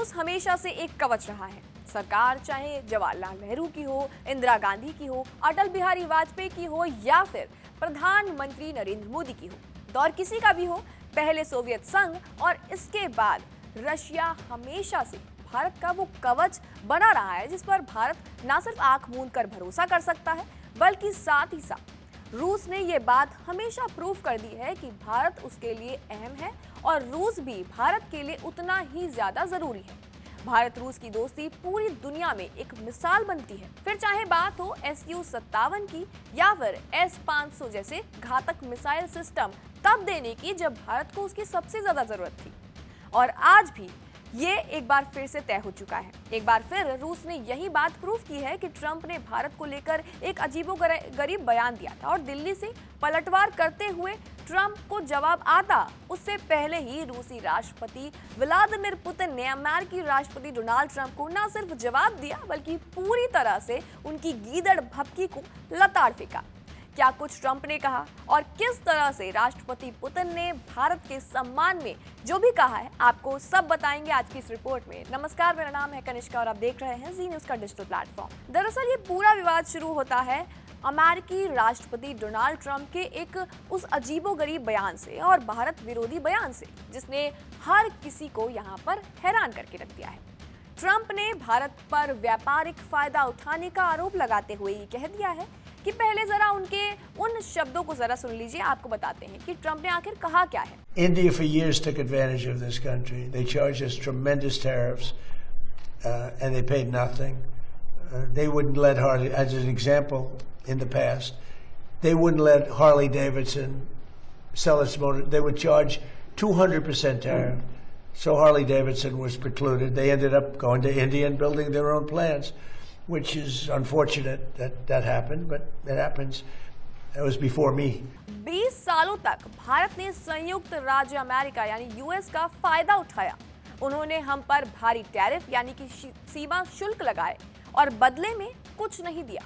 रूस हमेशा से एक कवच रहा है। सरकार चाहे जवाहरलाल नेहरू की हो, इंदिरा गांधी की हो, अटल बिहारी वाजपेयी की हो या फिर प्रधानमंत्री नरेंद्र मोदी की हो, दौर किसी का भी हो, पहले सोवियत संघ और इसके बाद रशिया हमेशा से भारत का वो कवच बना रहा है जिस पर भारत ना सिर्फ आंख मूंद कर भरोसा कर सकता है बल्कि साथ ही साथ रूस ने ये बात हमेशा प्रूव कर दी है कि भारत उसके लिए अहम है और रूस भी भारत के लिए उतना ही ज्यादा जरूरी है। भारत रूस की दोस्ती पूरी दुनिया में एक मिसाल बनती है, फिर चाहे बात हो Su-57 की या फिर S-500 जैसे घातक मिसाइल सिस्टम तब देने की जब भारत को उसकी सबसे ज्यादा जरूरत थी। और आज भी ये एक बार फिर से तय हो चुका है। एक बार फिर रूस ने यही बात प्रूव की है कि ट्रंप ने भारत को लेकर एक अजीबोगरीब बयान दिया था और दिल्ली से पलटवार करते हुए ट्रंप को जवाब आता उससे पहले ही रूसी राष्ट्रपति व्लादिमीर पुतिन ने अमेरिकी राष्ट्रपति डोनाल्ड ट्रंप को न सिर्फ जवाब दिया बल्कि पूरी तरह से उनकी गीदड़ भभकी को लताड़ फेंका। क्या कुछ ट्रंप ने कहा और किस तरह से राष्ट्रपति पुतिन ने भारत के सम्मान में जो भी कहा है, आपको सब बताएंगे आज की इस रिपोर्ट में। नमस्कार, मेरा नाम है कनिष्का और आप देख रहे हैं जी न्यूज़ का डिजिटल प्लेटफॉर्म। दरअसल ये पूरा विवाद शुरू होता है अमेरिकी राष्ट्रपति डोनाल्ड ट्रंप के एक उस अजीबोगरीब बयान से और भारत विरोधी बयान से जिसने हर किसी को यहाँ पर हैरान करके रख दिया है। ट्रंप ने भारत पर व्यापारिक फायदा उठाने का आरोप लगाते हुए ये कह दिया है कि पहले जरा उनके उन शब्दों को जरा सुन लीजिए, आपको बताते हैं कि ट्रंप ने आखिर कहा क्या है। India for years took advantage of this country. They charged us tremendous tariffs and they paid nothing. They wouldn't let Harley, as an example in the past, they wouldn't let Harley Davidson sell its motor. They would charge 200% tariff. So Harley Davidson was precluded. They ended up going to India and building their own plants, which is unfortunate that happened, but it happens. That was before me. 20 सालों तक भारत ने संयुक्त राज्य America यानी US का फायदा उठाया। उन्होंने हम पर भारी टैरिफ यानी कि सीमा शुल्क लगाए और बदले में कुछ नहीं दिया।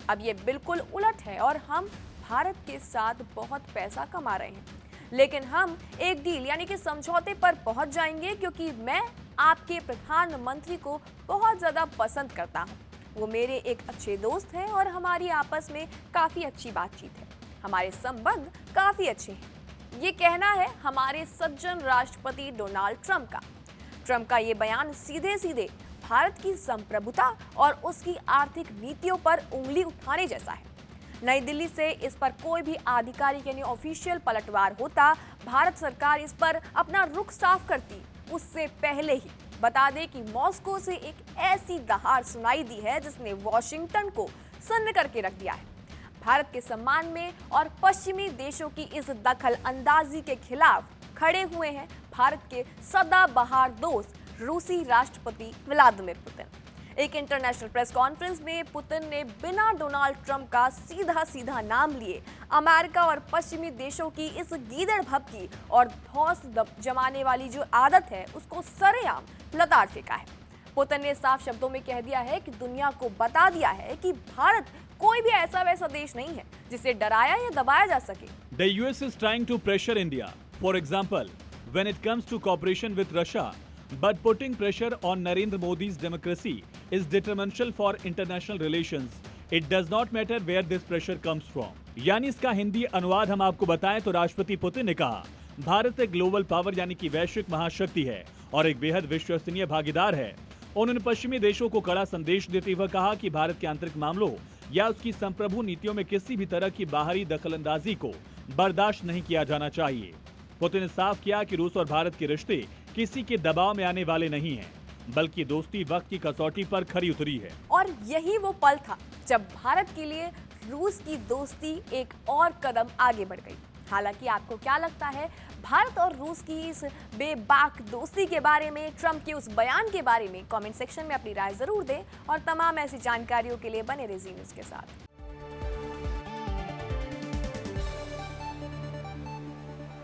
अब ये बिल्कुल उलट है और हम भारत के साथ बहुत पैसा कमा रहे हैं, लेकिन हम एक डील यानी कि समझौते पर पहुंच जाएंगे क्योंकि मैं आपके प्रधानमंत्री को बहुत ज्यादा पसंद करता हूं। वो मेरे एक अच्छे दोस्त हैं और हमारी आपस में काफी अच्छी बातचीत है, हमारे संबंध काफी अच्छे हैं। ये कहना है हमारे सज्जन राष्ट्रपति डोनाल्ड ट्रंप का। ट्रंप का ये बयान सीधे सीधे भारत की संप्रभुता और उसकी आर्थिक नीतियों पर उंगली उठाने जैसा है। नई दिल्ली से इस पर कोई भी आधिकारिक यानी ऑफिशियल पलटवार होता, भारत सरकार इस पर अपना रुख साफ करती। उससे पहले ही बता दें कि मॉस्को से एक ऐसी दहाड़ सुनाई दी है जिसने वॉशिंगटन को सन्न करके रख दिया है। भारत के सम्मान में और पश्चिमी देशों की इस दखल अंदाजी के खिलाफ खड़े हुए हैं भारत के सदाबहार दोस्त रूसी राष्ट्रपति व्लादिमीर पुतिन। एक इंटरनेशनल प्रेस कॉन्फ्रेंस में पुतिन ने बिना डोनाल्ड ट्रंप का सीधा नाम लिए अमेरिका और पश्चिमी देशों की इस गीदड़ भभकी और धौंस जमाने वाली जो आदत है उसको सरेआम लताड़ फेंका है। पुतिन ने साफ शब्दों में कह दिया है कि दुनिया को बता दिया है कि भारत कोई भी ऐसा वैसा देश नहीं है जिसे डराया या दबाया जा सके। The US is trying to pressure India, for example, when it comes to cooperation with Russia. But putting pressure on Narendra Modi's democracy is detrimental for international relations. It does not matter where this pressure comes from. यानी इसका हिंदी अनुवाद हम आपको बताएं तो राष्ट्रपति Putin ने कहा, भारत एक ग्लोबल पावर यानी कि वैश्विक महाशक्ति है और एक बेहद विश्वसनीय भागीदार है। उन्होंने पश्चिमी देशों को कड़ा संदेश देते हुए कहा कि भारत के आंतरिक मामलों या उसकी संप्रभु नीतियों में किसी भी तरह की बाहरी दखलंदाजी को बर्दाश्त नहीं किया जाना चाहिए। पुतिन ने साफ किया कि रूस और भारत के रिश्ते किसी के दबाव में आने वाले नहीं हैं, बल्कि दोस्ती वक्त की कसौटी पर खरी उतरी है। और यही वो पल था जब भारत के लिए रूस की दोस्ती एक और कदम आगे बढ़ गई। हालांकि आपको क्या लगता है भारत और रूस की इस बेबाक दोस्ती के बारे में, ट्रंप के उस बयान के बारे में? कमेंट सेक्शन में अपनी राय जरूर दें और तमाम ऐसी जानकारियों के लिए बने रहिए जी न्यूज़ के साथ।